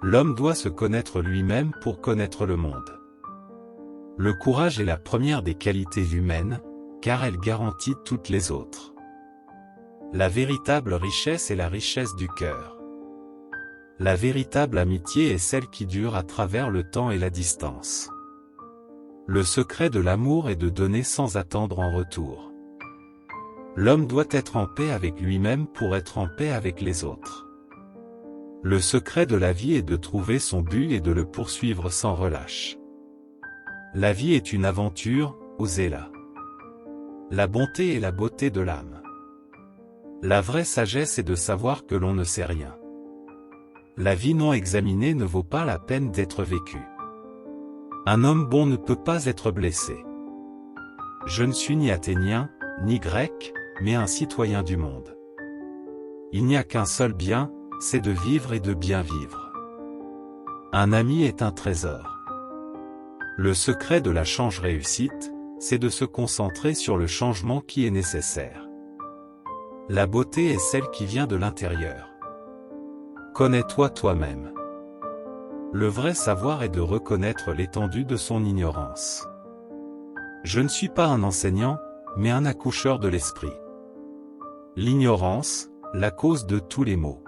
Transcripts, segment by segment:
L'homme doit se connaître lui-même pour connaître le monde. Le courage est la première des qualités humaines, car elle garantit toutes les autres. La véritable richesse est la richesse du cœur. La véritable amitié est celle qui dure à travers le temps et la distance. Le secret de l'amour est de donner sans attendre en retour. L'homme doit être en paix avec lui-même pour être en paix avec les autres. Le secret de la vie est de trouver son but et de le poursuivre sans relâche. La vie est une aventure, osez-la. La bonté est la beauté de l'âme. La vraie sagesse est de savoir que l'on ne sait rien. La vie non examinée ne vaut pas la peine d'être vécue. Un homme bon ne peut pas être blessé. Je ne suis ni athénien, ni grec, mais un citoyen du monde. Il n'y a qu'un seul bien, c'est de vivre et de bien vivre. Un ami est un trésor. Le secret de la change-réussite, c'est de se concentrer sur le changement qui est nécessaire. La beauté est celle qui vient de l'intérieur. Connais-toi toi-même. Le vrai savoir est de reconnaître l'étendue de son ignorance. Je ne suis pas un enseignant, mais un accoucheur de l'esprit. L'ignorance, la cause de tous les maux.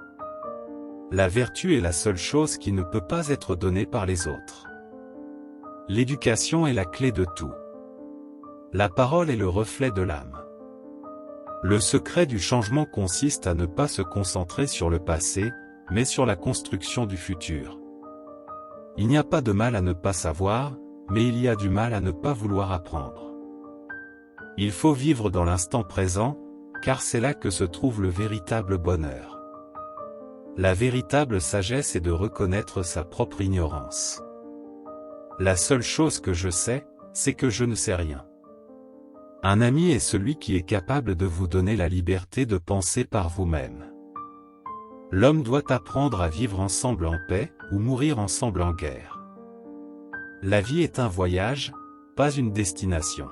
La vertu est la seule chose qui ne peut pas être donnée par les autres. L'éducation est la clé de tout. La parole est le reflet de l'âme. Le secret du changement consiste à ne pas se concentrer sur le passé, mais sur la construction du futur. Il n'y a pas de mal à ne pas savoir, mais il y a du mal à ne pas vouloir apprendre. Il faut vivre dans l'instant présent, car c'est là que se trouve le véritable bonheur. La véritable sagesse est de reconnaître sa propre ignorance. La seule chose que je sais, c'est que je ne sais rien. Un ami est celui qui est capable de vous donner la liberté de penser par vous-même. L'homme doit apprendre à vivre ensemble en paix, ou mourir ensemble en guerre. La vie est un voyage, pas une destination.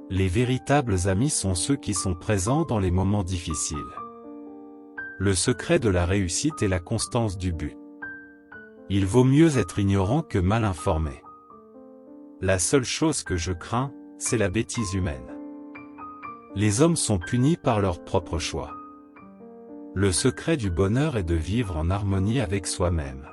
Les véritables amis sont ceux qui sont présents dans les moments difficiles. Le secret de la réussite est la constance du but. Il vaut mieux être ignorant que mal informé. La seule chose que je crains, c'est la bêtise humaine. Les hommes sont punis par leur propre choix. Le secret du bonheur est de vivre en harmonie avec soi-même.